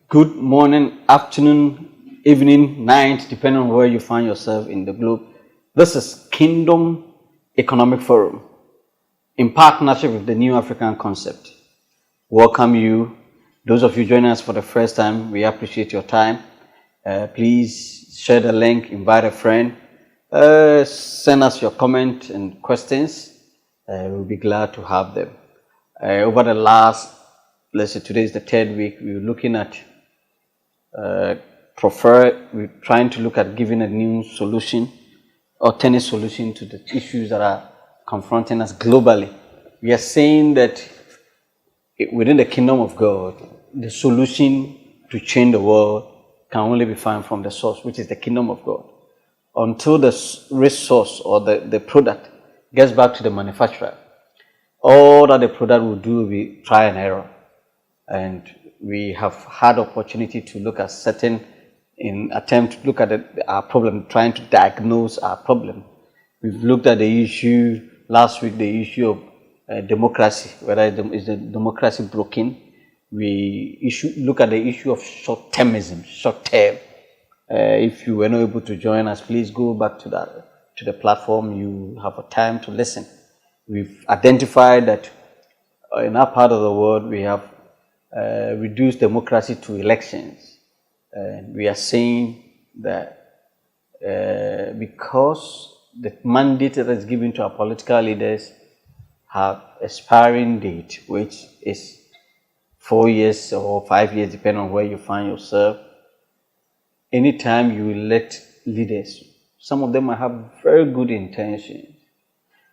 Good morning, afternoon, evening, night, depending on where you find yourself in the globe. This is Kingdom Economic Forum in partnership with the New African Concept. Welcome you. Those of you joining us for the first time, we appreciate your time. Please share the link, invite a friend, send us your comment and questions. We'll be glad to have them. Over the last, let's say today is the third week, we were looking at we're trying to look at giving a new solution, alternate solution to the issues that are confronting us globally. We are saying that within the kingdom of God, the solution to change the world can only be found from the source, which is the kingdom of God. Until the resource or the product gets back to the manufacturer, all that the product will do will be try and error. And we have had opportunity to look at attempt to look at our problem, trying to diagnose our problem. We've looked at the issue last week, the issue of democracy, whether is the democracy broken. We look at the issue of short-termism, short-term. If you were not able to join us, please go back to the platform. You have a time to listen. We've identified that in our part of the world, we have reduced democracy to elections. We are saying that because the mandate that is given to our political leaders have expiring date, which is 4 years or 5 years, depending on where you find yourself. Anytime you elect leaders, some of them might have very good intentions,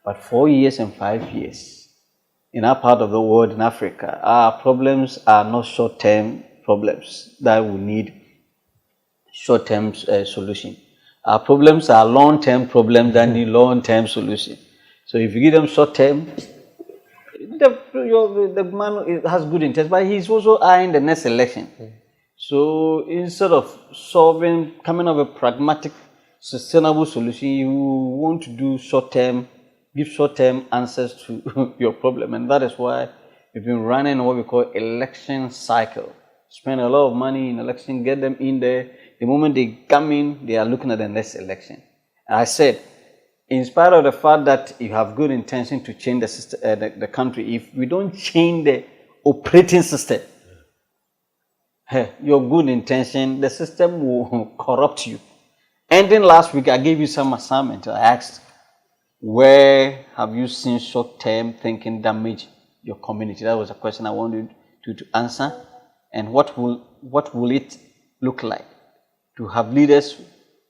but 4 years and 5 years, in our part of the world, in Africa, our problems are not short-term problems that we need short-term solution. Our problems are long-term problems that need long-term solution. So if you give them short-term, the man has good intent, but he's also eyeing the next election. So instead of coming up with a pragmatic, sustainable solution, you want to do short-term, give short-term answers to your problem. And that is why we've been running what we call election cycle. Spend a lot of money in election, get them in there. The moment they come in, they are looking at the next election. And I said, in spite of the fact that you have good intention to change the system, the country, if we don't change the operating system, your good intention, the system will corrupt you. Ending last week, I gave you some assignment. I asked, where have you seen short-term thinking damage your community? That was a question I wanted you to answer. And what will it look like to have leaders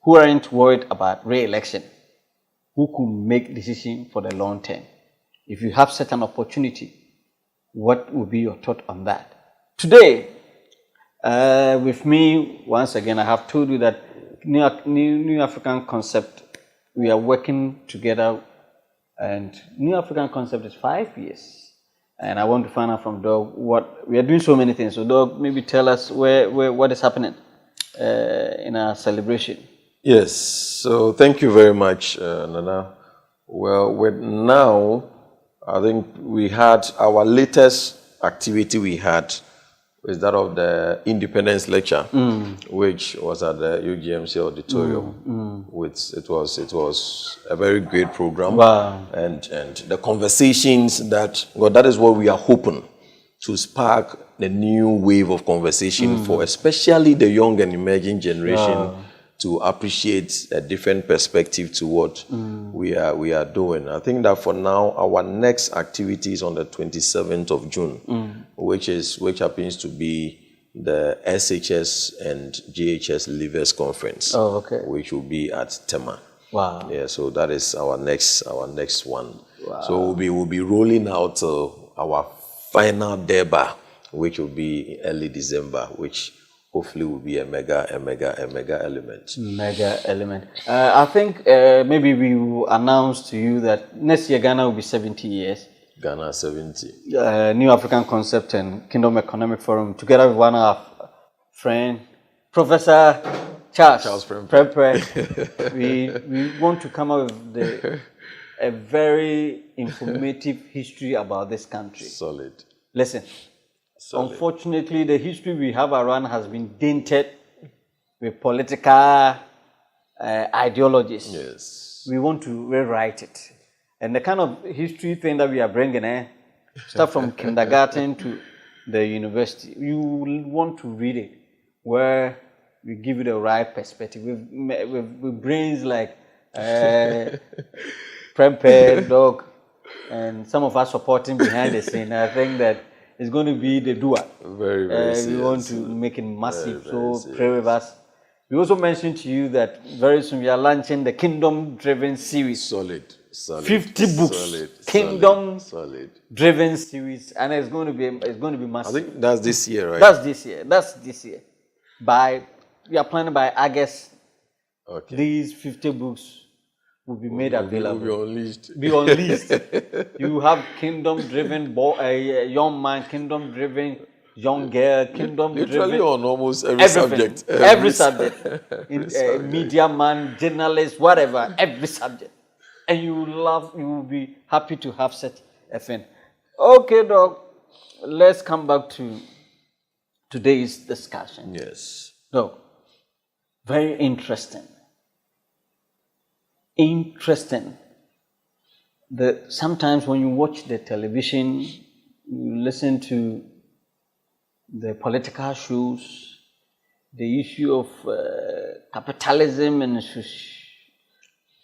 who aren't worried about re-election, who could make decisions for the long term? If you have such an opportunity, what would be your thought on that? Today, with me, once again, I have told you that New African Concept, we are working together, and New African Concept is 5 years. And I want to find out from Doug what we are doing so many things. So Doug, maybe tell us what is happening in our celebration. Yes, so thank you very much, Nana. Well, now, I think we had our latest activity is that of the Independence Lecture, which was at the UGMC Auditorium. It was a very great program. Wow. And the conversations that is what we are hoping to spark the new wave of conversation for especially the young and emerging generation to appreciate a different perspective to what we are doing. I think that for now, our next activity is on the 27th of June, which happens to be the SHS and JHS Leaders Conference, which will be at Tema. Wow. Yeah, so that is our next one. Wow. So we'll be rolling out our final Deba, which will be early December, which hopefully will be a mega element. Mega element. I think maybe we will announce to you that next year Ghana will be 70 years. Ghana 70. New African Concept and Kingdom Economic Forum, together with one of our friend, Professor Charles Prempeh. we want to come up with a very informative history about this country. Solid. Listen, Unfortunately, the history we have around has been tainted with political ideologies. Yes. We want to rewrite it. And the kind of history thing that we are bringing, start from kindergarten to the university, you will want to read it, where we give you the right perspective with brains like Prempeh, Doc, and some of us supporting behind the scene. I think that it's going to be the doer. Very, very serious. We want to make it massive, very pray with us. We also mentioned to you that very soon we are launching the Kingdom Driven series. Solid. 50 books. Kingdom Driven series, and it's going to be massive. I think that's this year, right? That's this year. We are planning by August. Okay. These 50 books will be made available. Will be unleashed. You have Kingdom Driven young man, Kingdom Driven young girl, Kingdom Driven. Literally on almost every subject. Every subject. Media man, journalist, whatever. Every subject. And you will be happy to have such a thing. Okay, Doc. Let's come back to today's discussion. Yes. So, very interesting. Sometimes when you watch the television, you listen to the political shows, the issue of capitalism and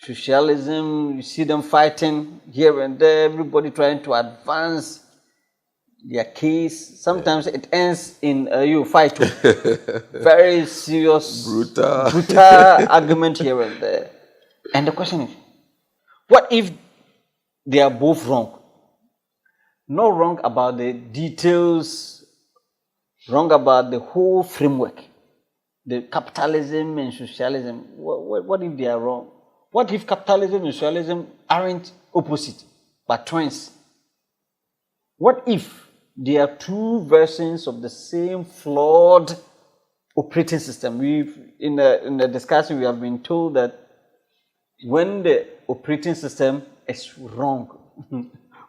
socialism, you see them fighting here and there, everybody trying to advance their case. Sometimes it ends in you fight. Very serious, brutal argument here and there. And the question is, what if they are both wrong? Not wrong about the details, wrong about the whole framework, the capitalism and socialism. What if they are wrong? What if capitalism and socialism aren't opposite, but twins? What if there are two versions of the same flawed operating system? In the discussion, we have been told that when the operating system is wrong,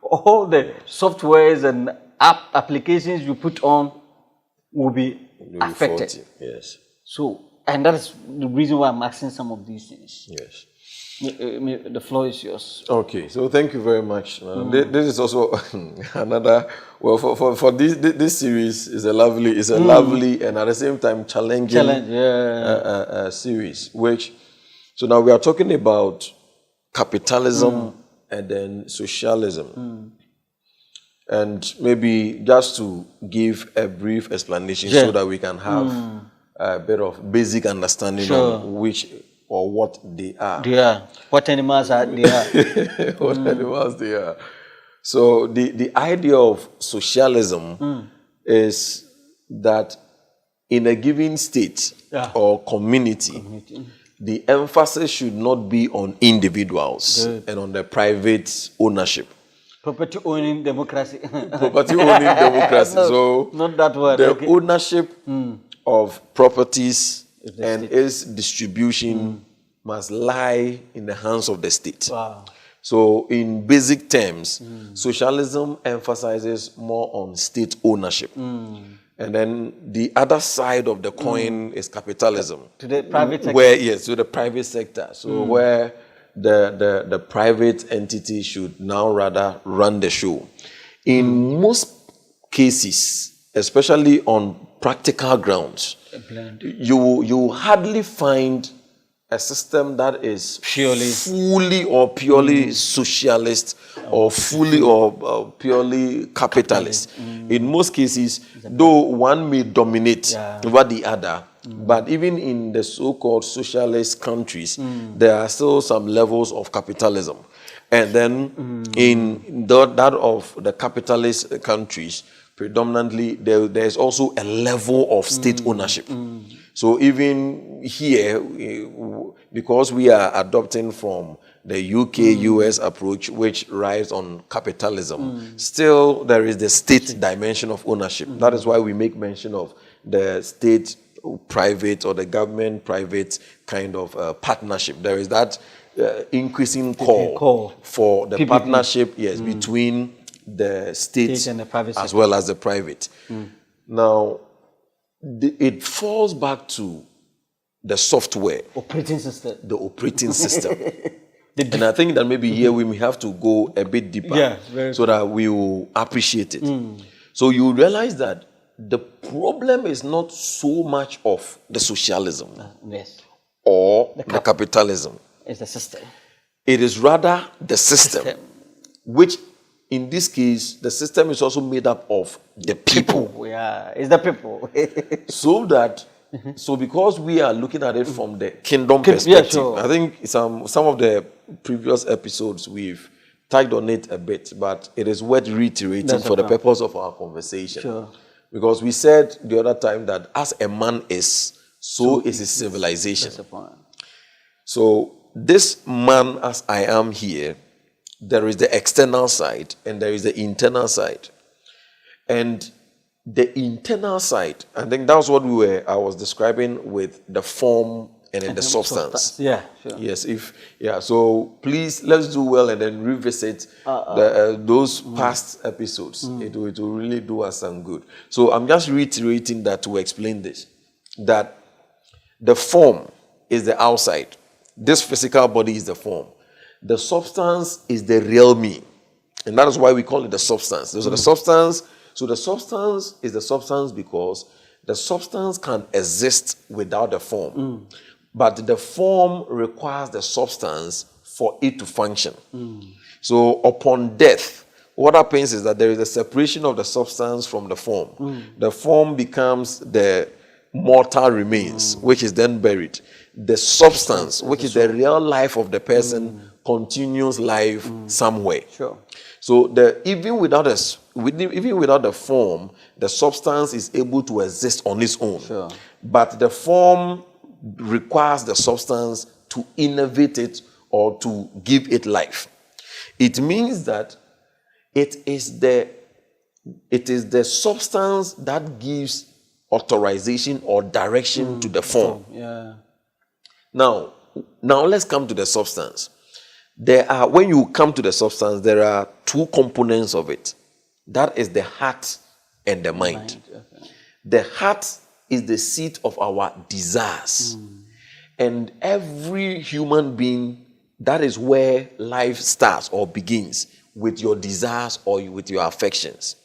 all the softwares and applications you put on will be affected. Faulty. Yes. So, and that is the reason why I'm asking some of these things. Yes. The floor is yours. Okay, so thank you very much. This is also another. Well, for this series is a lovely and at the same time challenging series. So now we are talking about capitalism and then socialism, and maybe just to give a brief explanation so that we can have a bit of basic understanding on which or what they are. What animals are they are. What animals they are. So the idea of socialism is that in a given state or community, the emphasis should not be on individuals and on the private ownership. Property owning democracy. Property owning democracy. So not that word. The ownership of properties and its distribution must lie in the hands of the state. Wow. So in basic terms, socialism emphasizes more on state ownership. And then the other side of the coin is capitalism. To the private sector. To the private sector. So where the private entity should now rather run the show. In most cases, especially on practical grounds, you hardly find a system that is purely socialist or fully or purely capitalist. In most cases, though one may dominate over the other, but even in the so-called socialist countries, there are still some levels of capitalism. And then in that of the capitalist countries, predominantly there is also a level of state ownership. So even here, because we are adopting from the UK, US approach, which rides on capitalism, still there is the state dimension of ownership. That is why we make mention of the state private or the government private kind of partnership. There is that increasing call for the partnership, between the state and the private as well as the private. Now, it falls back to the software, Operating system. the operating system. And I think that maybe here we may have to go a bit deeper Yeah, so that we will appreciate it. So you realize that the problem is not so much of the socialism Yes. or the capitalism. It's the system. It is rather the system, which in this case, the system is also made up of the people. Yeah, it's the people. So because we are looking at it from the kingdom perspective, sure. I think some of the previous episodes we've tagged on it a bit, but it is worth reiterating for the purpose of our conversation. Sure. Because we said the other time that as a man is, so is his civilization. That's the point. So this man as I am here, there is the external side and there is the internal side. And the internal side, I think that's what I was describing with the form and then the substance. Yeah, sure. Yes, so please, let's do well and then revisit those past episodes. It will really do us some good. So I'm just reiterating that to explain this, that the form is the outside. This physical body is the form. The substance is the real me. And that is why we call it the substance. So the substance is the substance because the substance can exist without the form. But the form requires the substance for it to function. So upon death, what happens is that there is a separation of the substance from the form. The form becomes the mortal remains, which is then buried. The substance, which is the real life of the person, continues life somewhere. Sure. So even without the form, the substance is able to exist on its own. Sure. But the form requires the substance to innovate it or to give it life. It means that it is the substance that gives authorization or direction to the form. Yeah. Now let's come to the substance. When you come to the substance, there are two components of it. That is the heart and the mind. Okay. The heart is the seat of our desires. And every human being, that is where life starts or begins, with your desires or with your affections.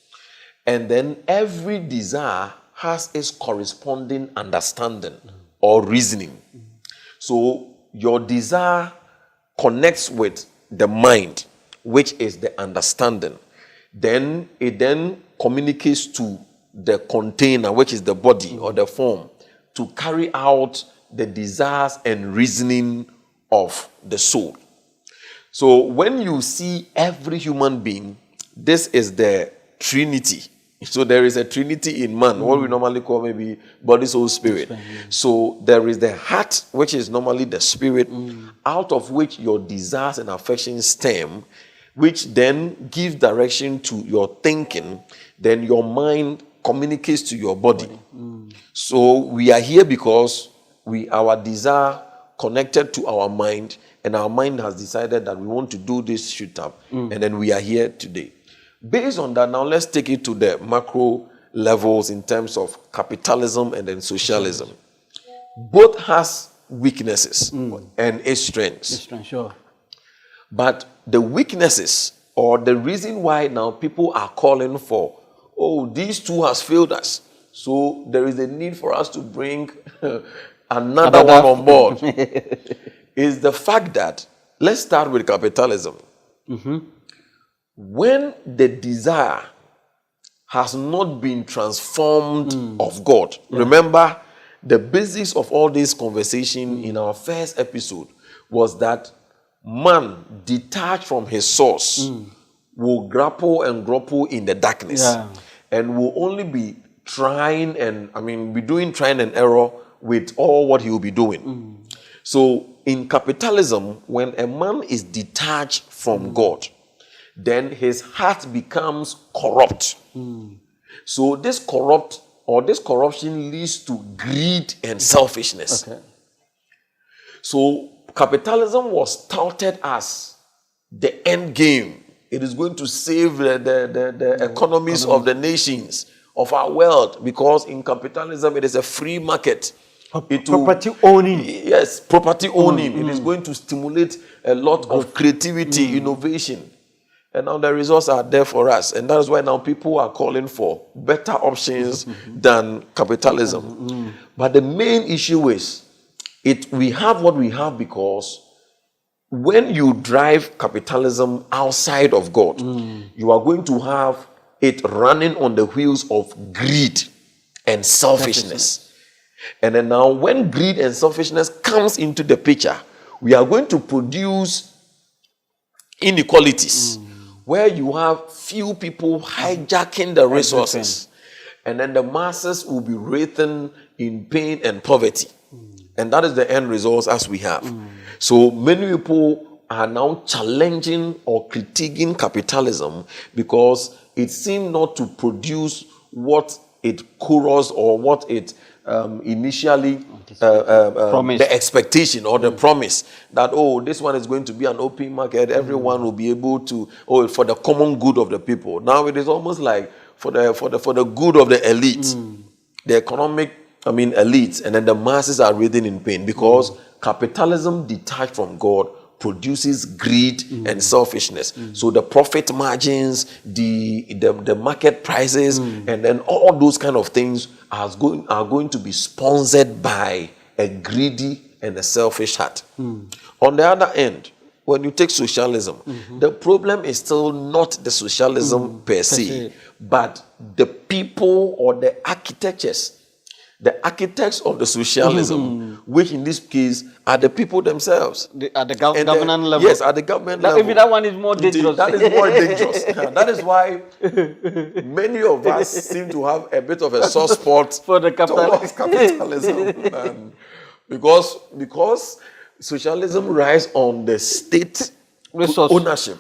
And then every desire has its corresponding understanding or reasoning. So your desire connects with the mind, which is the understanding. Then it communicates to the container, which is the body or the form, to carry out the desires and reasoning of the soul. So when you see every human being, this is the Trinity. So there is a Trinity in man, what we normally call maybe body, soul, spirit. So there is the heart, which is normally the spirit, out of which your desires and affections stem, which then gives direction to your thinking. Then your mind communicates to your body. So we are here because our desire connected to our mind, and our mind has decided that we want to do this shoot up, and then we are here today. Based on that, now let's take it to the macro levels in terms of capitalism and then socialism. Both has weaknesses and its strengths. Sure. But the weaknesses, or the reason why now people are calling for, these two has failed us, so there is a need for us to bring another one on board, is the fact that, let's start with capitalism. When the desire has not been transformed of God, remember the basis of all this conversation in our first episode was that man, detached from his source, will grapple in the darkness, and will only be trying and error with all what he will be doing. So in capitalism, when a man is detached from God, then his heart becomes corrupt. So this corruption leads to greed and selfishness. Okay. So capitalism was touted as the end game. It is going to save the economies of the nations, of our wealth, because in capitalism it is a free market. Property owning. Yes, property owning. It is going to stimulate a lot of creativity, innovation. And now the results are there for us. And that is why now people are calling for better options than capitalism. But the main issue is we have what we have because when you drive capitalism outside of God, you are going to have it running on the wheels of greed and selfishness. And then now when greed and selfishness comes into the picture, we are going to produce inequalities where you have few people hijacking the resources. And then the masses will be written in pain and poverty. And that is the end result as we have. So many people are now challenging or critiquing capitalism because it seems not to produce what it chorused or what it initially the expectation or the promise that, oh, this one is going to be an open market, everyone will be able to, for the common good of the people. Now it is almost like for the good of the elite, the economic elites, and then the masses are written in pain because capitalism detached from God produces greed and selfishness. So the profit margins, the market prices, and then all those kind of things are going to be sponsored by a greedy and a selfish heart. On the other end, when you take socialism, the problem is still not the socialism per se, but the people or the architectures. The architects of the socialism, which in this case are the people themselves. At the government level. Yes, at the government level. Maybe that one is more dangerous. That is more dangerous. That is why many of us seem to have a bit of a soft spot for the towards capitalism. Because socialism rises on the state ownership,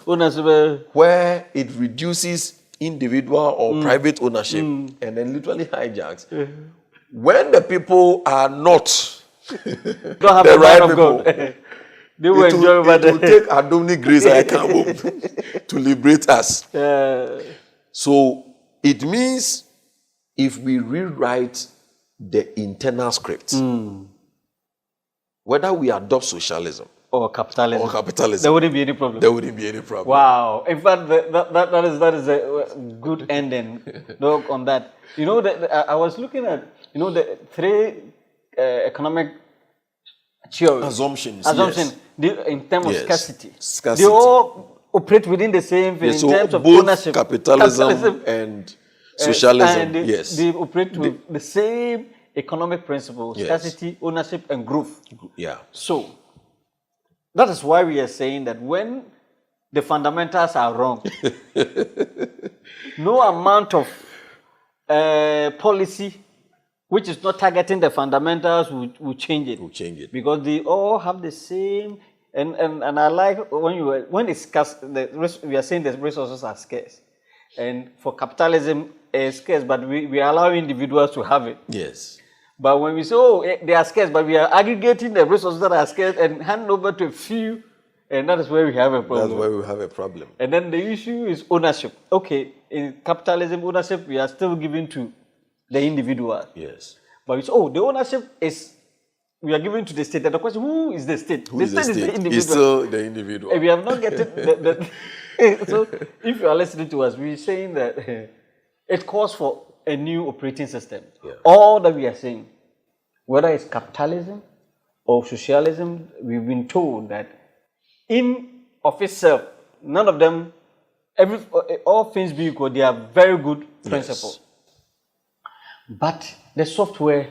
where it reduces individual or private ownership and then literally hijacks. When the people are not don't have the right people, they will enjoy it will take Adonic grace I come home to liberate us. So it means if we rewrite the internal script, whether we adopt socialism or capitalism, there wouldn't be any problem. There wouldn't be any problem. Wow! In fact, that is a good ending on that. You know, I was looking at the three economic theories. Assumptions. In terms of scarcity. They all operate within the same thing in terms of both ownership. Capitalism and socialism. They operate with the same economic principles: scarcity, ownership, and growth. Yeah. So that is why we are saying that when the fundamentals are wrong, no amount of policy which is not targeting the fundamentals will change it. Because they all have the same. And I like when it's scarce. We are saying the resources are scarce, and for capitalism it's scarce, but we allow individuals to have it. Yes. But when we say, they are scarce, but we are aggregating the resources that are scarce and hand over to a few, and that is where we have a problem. That's where we have a problem. And then the issue is ownership. Okay, in capitalism, ownership, we are still giving to the individual. Yes. But it's, the ownership is, we are giving to the state. And the question, who is the state? Who is the state? Is the individual. It's still the individual. And we have not gotten so if you are listening to us, we're saying that it calls for a new operating system. Yeah. All that we are saying, whether it's capitalism or socialism, we've been told that in of itself, none of them, all things being equal, they are very good principles. Yes. But the software,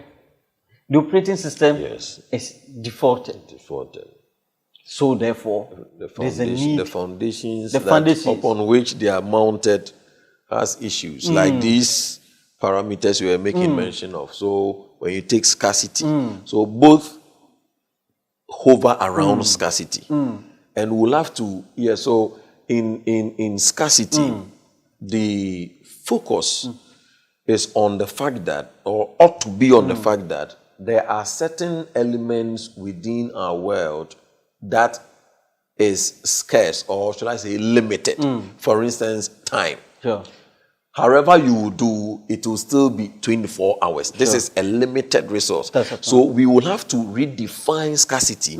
the operating system is defaulted. So therefore, there's a need. The foundations upon which they are mounted has issues, like these parameters we were making mention of. So when you take scarcity, so both hover around scarcity. And we'll have to, so in scarcity, the focus is on the fact that, or ought to be on the fact that, there are certain elements within our world that is scarce, or should I say limited. For instance, time. Sure. however you do, it will still be 24 hours. This is a limited resource. So we will have to redefine scarcity,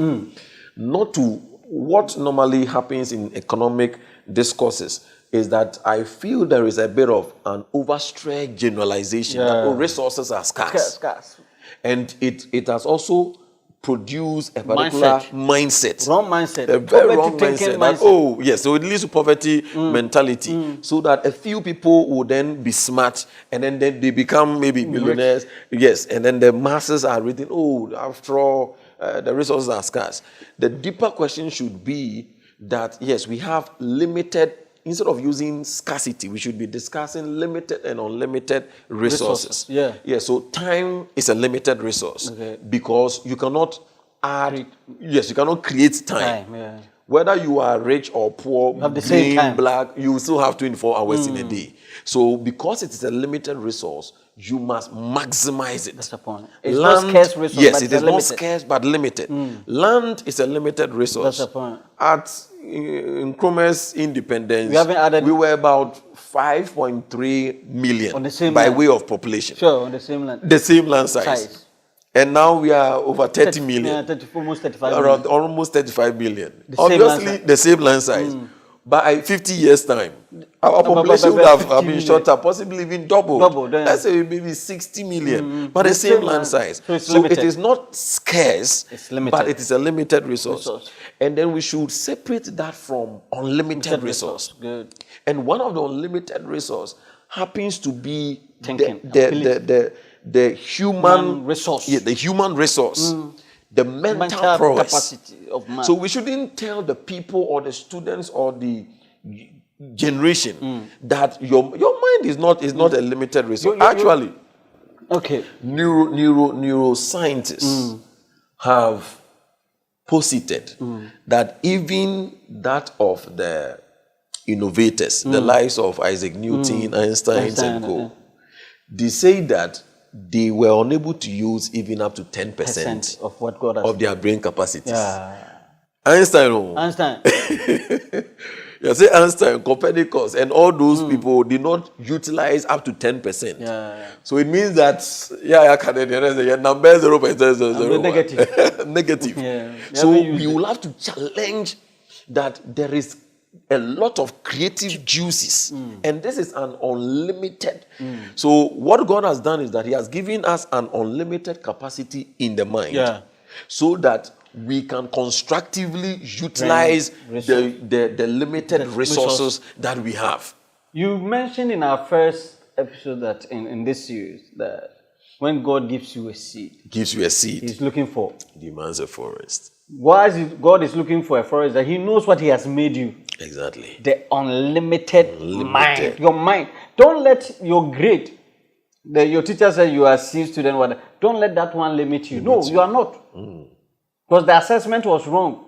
not to what normally happens in economic discourses is that I feel there is a bit of an overstretched generalization that resources are scarce. And it has also produce a particular mindset. Wrong mindset. A very wrong mindset. That, oh, yes, so it leads to poverty mentality. So that a few people will then be smart and then they become maybe millionaires. Yes, and then the masses are written, oh, after all, the resources are scarce. The deeper question should be that, yes, we have limited, instead of using scarcity, we should be discussing limited and unlimited resources. Yeah, so time is a limited resource because you cannot add, you cannot create time. Whether you are rich or poor, green, black, you still have 24 hours in a day. So because it is a limited resource, you must maximize it. That's the point. It's not scarce resource. Yes, it is not scarce but limited. Land is a limited resource. That's the point. In Nkrumah's independence, we were about 5.3 million by way of population. Sure, on the same land. The same land size. And now we are over 30 million. Yeah, almost 35 million. Almost 35 million. Obviously, the same land size. By 50 years' time, our population would have been shorter, possibly even double. Let's say maybe 60 million, but the same land size. So it is not scarce, but it is a limited resource. And then we should separate that from unlimited resource. Good. And one of the unlimited resource happens to be the human resource. Yeah, the human resource. The mental prowess. Capacity of man. So we shouldn't tell the people or the students or the generation that your mind is not a limited resource. Actually, neuroscientists have posited that even that of the innovators, the likes of Isaac Newton, Einstein, and co, they say that they were unable to use even up to 10% of what God has of their brain capacities. Einstein. You say Einstein, Copernicus, and all those people did not utilize up to 10%. So it means that number 0.001. Negative. So we will have to challenge that there is a lot of creative juices, and this is an unlimited. So what God has done is that He has given us an unlimited capacity in the mind, so that we can constructively utilize the limited resources that we have. You mentioned in our first episode that in this series that when God gives you a seed, He's looking for. Demands a forest. Why is it God is looking for a forest? That He knows what He has made you. Exactly. The unlimited mind. Your mind. Don't let your grade, your teacher said you are a C student, whatever. Don't let that one limit you. No, you are not. Because the assessment was wrong.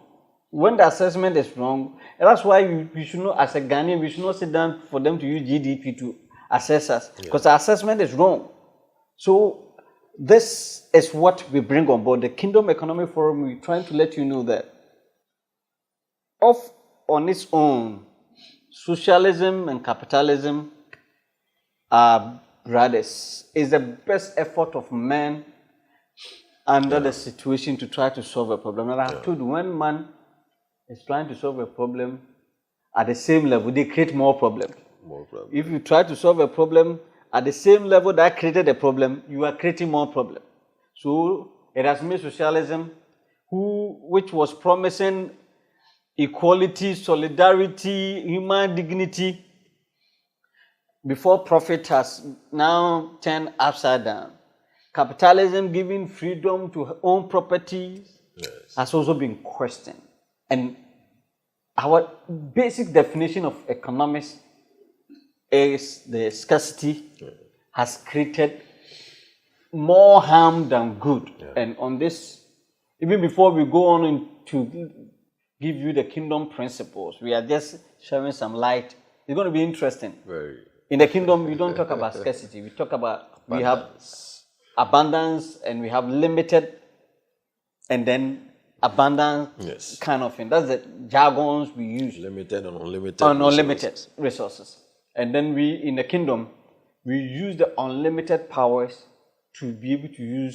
When the assessment is wrong, that's why we should not, as a Ghanaian, we should not sit down for them to use GDP to assess us. Because the assessment is wrong. So this is what we bring on board. The Kingdom Economic Forum, we're trying to let you know that on its own, socialism and capitalism are brothers. It's the best effort of man under the situation to try to solve a problem. And I have told you, when man is trying to solve a problem at the same level, they create more problems. If you try to solve a problem at the same level that created a problem, you are creating more problems. So it has made socialism, which was promising equality, solidarity, human dignity, before profit, has now turned upside down. Capitalism giving freedom to own properties has also been questioned. And our basic definition of economics is the scarcity has created more harm than good. And on this, even before we go on to give you the kingdom principles, we are just sharing some light. It's going to be interesting. In the kingdom, we don't talk about scarcity. We talk about, we have abundance and we have limited and then abundance kind of thing. That's the jargons we use. Limited and unlimited unlimited resources. And then we, in the kingdom, we use the unlimited powers to be able to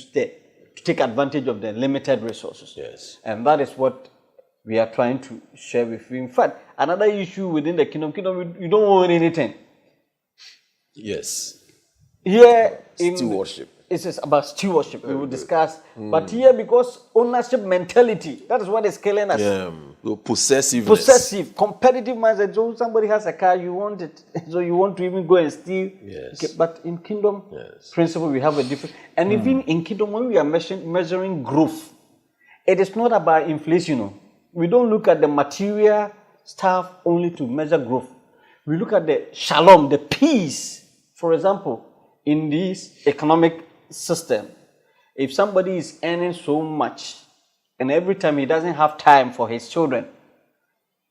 take advantage of the limited resources. Yes. And that is what we are trying to share with you. In fact, another issue within the kingdom, you don't own anything. Yes. Here in Stewardship. It is about stewardship. We will discuss. But here, because ownership mentality, that is what is killing us. Yeah. Possessiveness. Possessive, competitive mindset. So somebody has a car, you want it. So you want to even go and steal. Yes. Okay, but in kingdom principle, we have a different. And even in kingdom, when we are measuring growth, it is not about inflation. No. We don't look at the material stuff only to measure growth. We look at the shalom, the peace. For example, in this economic system, if somebody is earning so much and every time he doesn't have time for his children,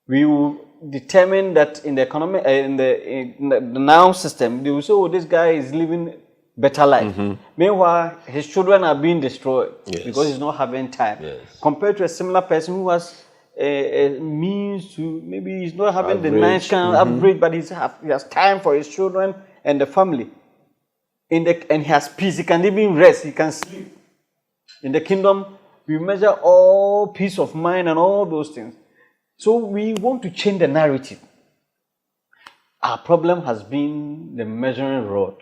we will determine that in the economic in the now system, they will say, oh, this guy is living better life. Meanwhile, his children are being destroyed because he's not having time. Compared to a similar person who has a means to, maybe he's not having the nice kind of average, but he has time for his children and the family. And he has peace, he can even rest, he can sleep. In the kingdom, we measure all peace of mind and all those things. So we want to change the narrative. Our problem has been the measuring rod.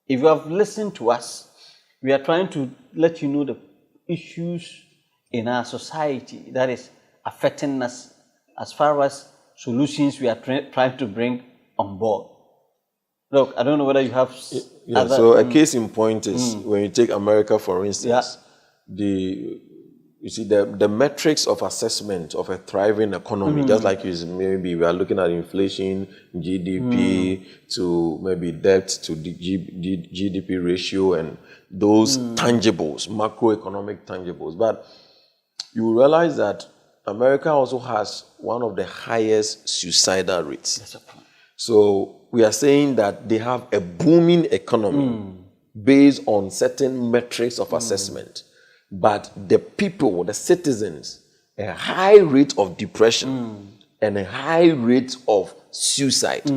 If you have listened to us, we are trying to let you know the issues in our society that is affecting us as far as solutions we are trying to bring on board. Look, I don't know whether you have other, so a case in point is when you take America, for instance, you see the metrics of assessment of a thriving economy, just like maybe we are looking at inflation, GDP, to maybe debt to the GDP ratio and those tangibles, macroeconomic tangibles. But you realize that America also has one of the highest suicidal rates. That's a point. So we are saying that they have a booming economy based on certain metrics of assessment, but the people, the citizens, a high rate of depression and a high rate of suicide.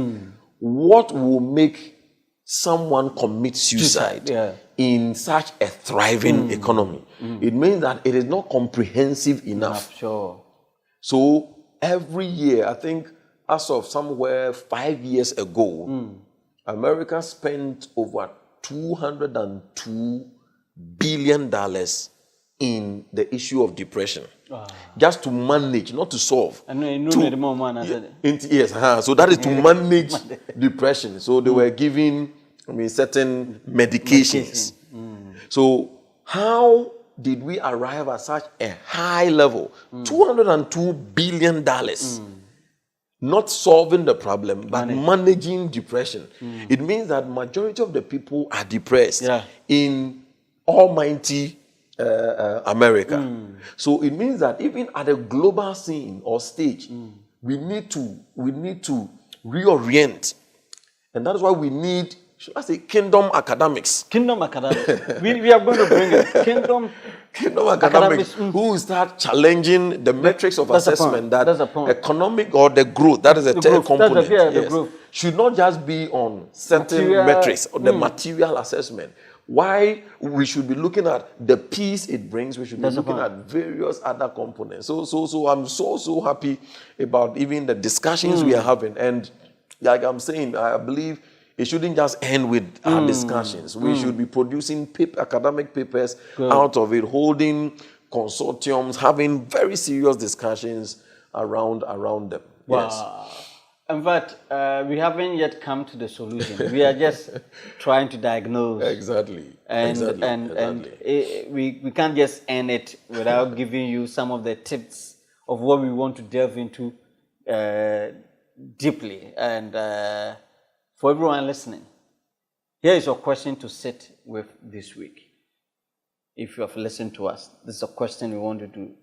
What will make someone commit suicide in such a thriving economy? It means that it is not comprehensive enough. Sure. So every year, I think, as of somewhere 5 years ago, America spent over $202 billion in the issue of depression. Just to manage, not to solve. I know you need more money. So that is to manage depression. So they were giving, certain medications. So how did we arrive at such a high level? $202 billion. Not solving the problem, but managing depression. It means that majority of the people are depressed in almighty America. So it means that even at a global scene or stage, we need to reorient. And that is why we need, should I say, kingdom academics. Kingdom academics. we are going to bring it. Kingdom academics who will start challenging the metrics of assessment that economic or the growth, that is a third component, the growth. Should not just be on certain metrics or the material assessment. Why we should be looking at the peace it brings, we should be looking at various other components. So I'm so happy about even the discussions we are having. And like I'm saying, I believe it shouldn't just end with our discussions. We should be producing academic papers out of it, holding consortiums, having very serious discussions around them. Wow. Yes. In fact, we haven't yet come to the solution. We are just trying to diagnose. Exactly. And we can't just end it without giving you some of the tips of what we want to delve into deeply. And for everyone listening, here is your question to sit with this week. If you have listened to us, this is a question we want you to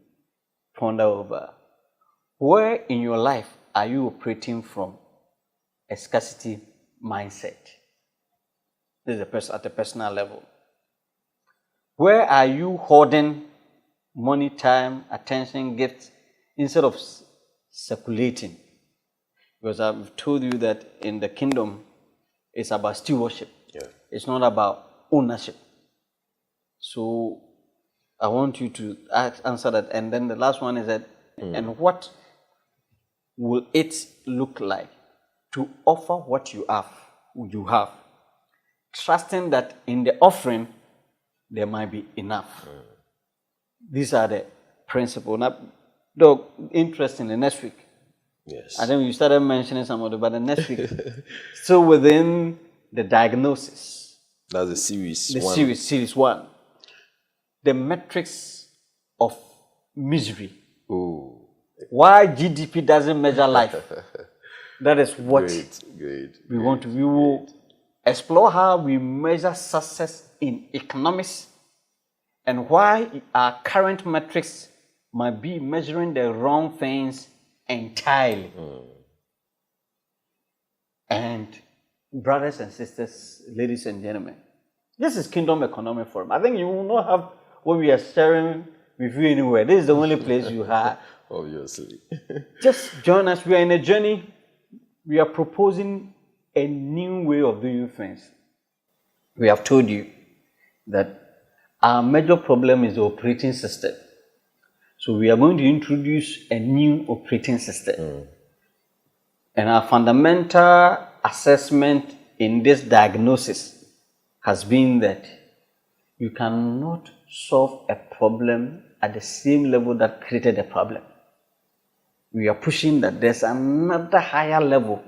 ponder over. Where in your life are you operating from a scarcity mindset? This is at a personal level. Where are you hoarding money, time, attention, gifts instead of circulating? Because I've told you that in the kingdom, it's about stewardship. Yeah. It's not about ownership. So I want you to answer that. And then the last one is that, and what will it look like to offer what you have, trusting that in the offering there might be enough. These are the principles. Now, though, interestingly, next week, Yes. I think you started mentioning some of it, but the next week, still within the diagnosis, That's the series. the one. series one, the metrics of misery. Ooh. Why GDP doesn't measure life. That is what Great. we want to. We will explore how we measure success in economics and why our current metrics might be measuring the wrong things entirely. And brothers and sisters, ladies and gentlemen, this is Kingdom Economic Forum. I think you will not have what we are sharing with you anywhere. This is the only place you have. Obviously. Just join us. We are in a journey. We are proposing a new way of doing things. We have told you that our major problem is the operating system. So we are going to introduce a new operating system. And our fundamental assessment in this diagnosis has been that you cannot solve a problem at the same level that created the problem. We are pushing that there's another higher level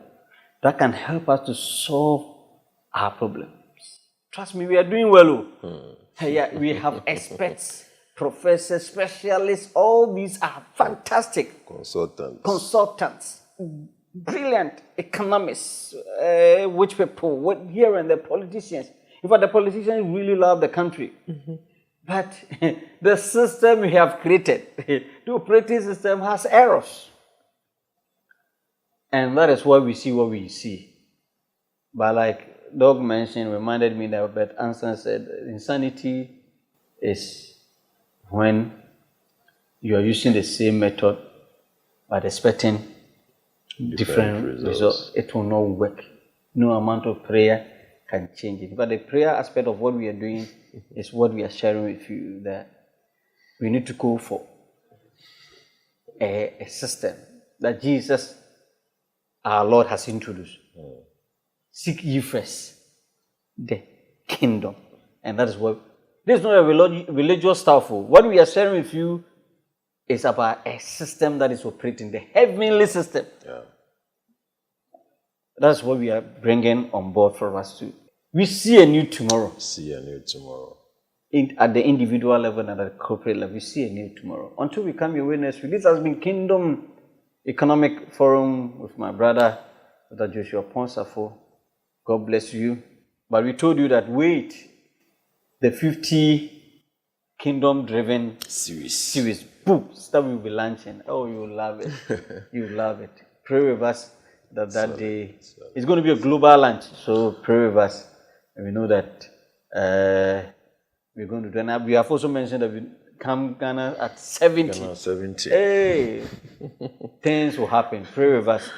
that can help us to solve our problems. Trust me, we are doing well. Yeah, we have experts, professors, specialists. All these are fantastic consultants, brilliant economists, which people, here and the politicians. In fact, the politicians really love the country. But the system we have created, the operating system has errors. And that is why we see what we see. But like Doug mentioned, reminded me that Bert Anson said, insanity is when you are using the same method but expecting different results. It will not work. No amount of prayer can change it. But the prayer aspect of what we are doing is what we are sharing with you, that we need to go for a system that Jesus, our Lord, has introduced. Seek ye first the kingdom. And that is what, this is not a religious stuff. What we are sharing with you is about a system that is operating, the heavenly system. That's what we are bringing on board for us to. We see a new tomorrow. At the individual level and at the corporate level, we see a new tomorrow. Until we come your way next week. This has been Kingdom Economic Forum with my brother, Dr. Joshua Ponsafo. God bless you. But we told you that wait, the 50 kingdom-driven series books that we will be launching. Oh, you will love it. You will love it. Pray with us that day. It's going to be a global launch, so pray with us. And we know that we're going to do it. And we have also mentioned that we come Ghana at 70. Ghana 70. Hey, things will happen. Pray with us.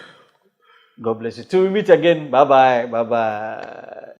God bless you. Till we meet again. Bye-bye. Bye-bye.